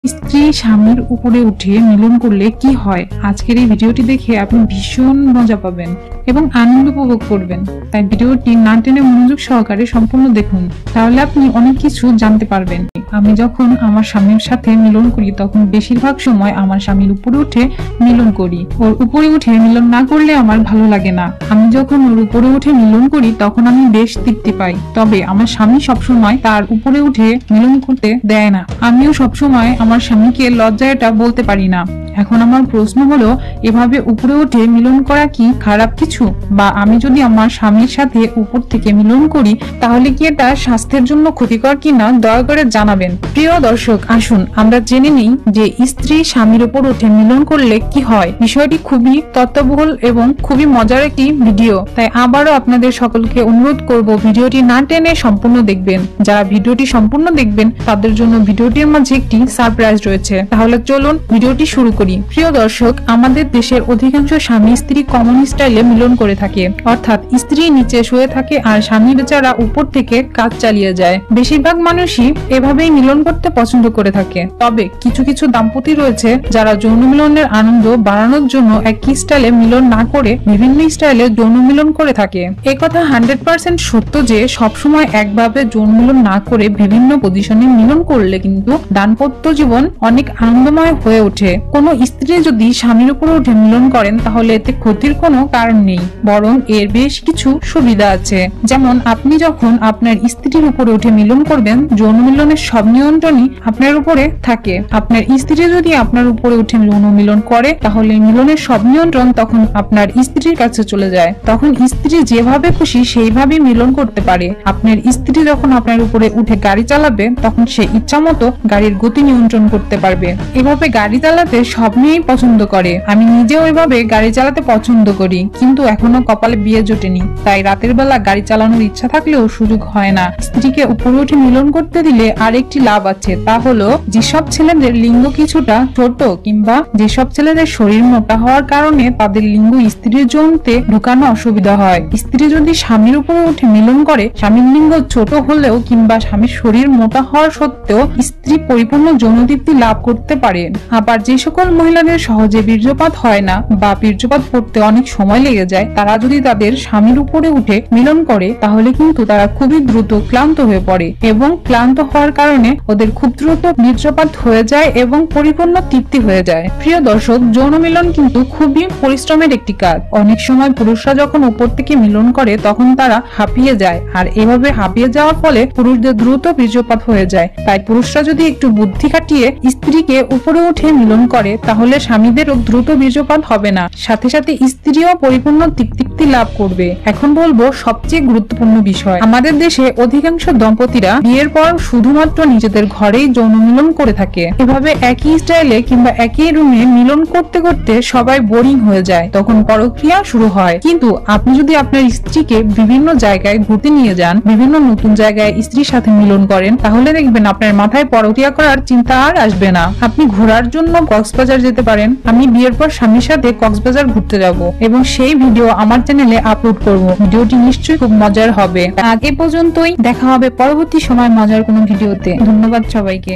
স্ত্রী স্বামীর উপরে উঠে মিলন করলে কি হয়, আজকের এই ভিডিওটি দেখে আপনি ভীষণ মজা পাবেন এবং আনন্দ উপভোগ করবেন। তাই ভিডিওটি না টেনে মনোযোগ সহকারে সম্পূর্ণ দেখুন, তাহলে আপনি অনেক কিছু জানতে পারবেন। আমি যখন আমার স্বামীর সাথে মিলন করি তখন বেশিরভাগ সময় আমার স্বামীর উপরে উঠে মিলন করি। ওর উপরে উঠে মিলন না করলে আমার ভালো লাগে না। আমি যখন ওর উপরে উঠে মিলন করি তখন আমি বেশ তৃপ্তি পাই। তবে আমার স্বামী সবসময় তার উপরে উঠে মিলন করতে দেয় না। আমিও সবসময় আমার স্বামীকে লজ্জায় এটা বলতে পারি না। এখন আমার প্রশ্ন হলো, এভাবে উপরে উঠে মিলন করা কি খারাপ কিছু? বা আমি যদি আমার স্বামীর সাথে উপর থেকে মিলন করি তাহলে কি এটা স্বাস্থ্যের জন্য ক্ষতিকর কিনা দয়া করে জানাবেন। প্রিয় দর্শক, আসুন আমরা জেনে নিই যে স্ত্রী স্বামীর উপর উঠে মিলন করলে কি হয়। বিষয়টি খুবই তথ্যবহুল এবং খুবই মজার একটি ভিডিও, তাই আবারও আপনাদের সকলকে অনুরোধ করব ভিডিওটি না টেনে সম্পূর্ণ দেখবেন। যারা ভিডিওটি সম্পূর্ণ দেখবেন তাদের জন্য ভিডিওটির মাঝে একটি সারপ্রাইজ রয়েছে। তাহলে চলুন ভিডিওটি শুরু করি। প্রিয় দর্শক, আমাদের দেশের অধিকাংশ স্বামী স্ত্রী কমন স্টাইলে মিলন করে থাকে, অর্থাৎ স্ত্রী নিচে শুয়ে থাকে আর স্বামী বেচারা উপর থেকে কাজ চালিয়ে যায়। বেশিরভাগ মানুষই এভাবেই মিলন করতে পছন্দ করে থাকে। তবে কিছু কিছু দাম্পতি রয়েছে যারা যৌন মিলনের আনন্দ বাড়ানোর জন্য একই স্টাইলে মিলন না করে বিভিন্ন স্টাইলে যৌন মিলন করে থাকে। একথা 100% সত্য যে সবসময় একভাবে যৌন মিলন না করে বিভিন্ন পজিশনে মিলন করলে কিন্তু দাম্পত্য জীবন অনেক আনন্দময় হয়ে ওঠে। কোন স্ত্রী যদি স্বামীর উপরে উঠে মিলন করেন তাহলে এতে ক্ষতির কোনো কারণ নেই, বরং এর বেশ কিছু সুবিধা আছে। যেমন আপনি যখন আপনার স্ত্রীর উপরে উঠে মিলন করবেন, যৌন মিলনের সব নিয়ন্ত্রণই আপনার উপরে থাকে। আপনার স্ত্রী যদি আপনার উপরে উঠে যৌন মিলন করে তাহলে মিলনের সব নিয়ন্ত্রণ তখন আপনার স্ত্রীর কাছে চলে যায়। তখন স্ত্রী যেভাবে খুশি সেইভাবে মিলন করতে পারে। আপনার স্ত্রী যখন আপনার উপরে উঠে গাড়ি চালাবে তখন সে ইচ্ছা মতো গাড়ির গতি নিয়ন্ত্রণ করতে পারবে। এভাবে গাড়ি চালাতে সব মেয়েই পছন্দ করে। আমি নিজেও এভাবে গাড়ি চালাতে পছন্দ করি, কিন্তু এখনো কপালে বিয়ে জোটেনি, তাই রাতের বেলা গাড়ি চালানোর ইচ্ছা থাকলেও সুযোগ হয় না। স্ত্রীকে উপরে উঠে মিলন করতে দিলে আরেকটি লাভ আছে, তা হলো যেসব ছেলেদের লিঙ্গ কিছুটা ছোট কিংবা যেসব ছেলেদের শরীর মোটা হওয়ার কারণে তাদের লিঙ্গ স্ত্রীর যৌনতে ঢুকানো অসুবিধা হয়। স্ত্রী যদি স্বামীর উপরে উঠে মিলন করে, স্বামীর লিঙ্গ ছোট হলেও কিংবা স্বামীর শরীর মোটা হওয়ার সত্ত্বেও স্ত্রী পরিপূর্ণ যৌনতৃপ্তি লাভ করতে পারে। আবার যে সকল মহিলাদের সহজে বীর্যপাত হয় না বা বীর্যপাত করতে অনেক সময় লেগে যায়, তারা যদি তাদের স্বামীর উপরে উঠে মিলন করে তাহলে কিন্তু তারা খুবই দ্রুত ক্লান্ত হয়ে পড়ে এবং ক্লান্ত হওয়ার কারণে ওদের খুব দ্রুত বীর্যপাত হয়ে যায় এবং পরিপূর্ণ তৃপ্তি হয়ে যায়। প্রিয় দর্শক, যৌন মিলন কিন্তু খুবই পরিশ্রমের একটি কাজ। অনেক সময় পুরুষরা যখন উপর থেকে মিলন করে তখন তারা হাঁপিয়ে যায়, আর এভাবে হাঁপিয়ে যাওয়ার ফলে পুরুষদের দ্রুত বীর্যপাত হয়ে যায়। তাই পুরুষরা যদি একটু বুদ্ধি খাটিয়ে স্ত্রীকে উপরে উঠে মিলন করে তাহলে স্বামীদেরও দ্রুত বীর্যপাত হবে না, সাথে সাথে স্ত্রীও পরিপূর্ণ তৃপ্তি লাভ করবে। এখন বলবো সবচেয়ে গুরুত্বপূর্ণ বিষয়। আমাদের দেশে অধিকাংশ দম্পতিরা বিয়ের পর শুধুমাত্র নিজেদের ঘরেই যৌন মিলন করে থাকে। এভাবে একই স্টাইলে কিংবা একই রুমে মিলন করতে করতে সবাই বোরিং হয়ে যায়, তখন পরক্রিয়া শুরু হয়। কিন্তু আপনি যদি আপনার স্ত্রীকে বিভিন্ন জায়গায় ঘুরতে নিয়ে যান, বিভিন্ন নতুন জায়গায় স্ত্রীর সাথে মিলন করেন, তাহলে দেখবেন আপনার মাথায় পরক্রিয়া করার চিন্তা আর আসবে না। আপনি ঘোরার জন্য কক্সবাজার যেতে পারেন। আমি বিয়ের পর স্বামীর সাথে কক্সবাজার ঘুরতে যাব এবং সেই ভিডিও আমার চ্যানেলে আপলোড করব। ভিডিওটি নিশ্চয়ই খুব মজার হবে। আজ এ পর্যন্তই, দেখা হবে পরবর্তী সময় মজার কোনো ভিডিওতে। ধন্যবাদ সবাইকে।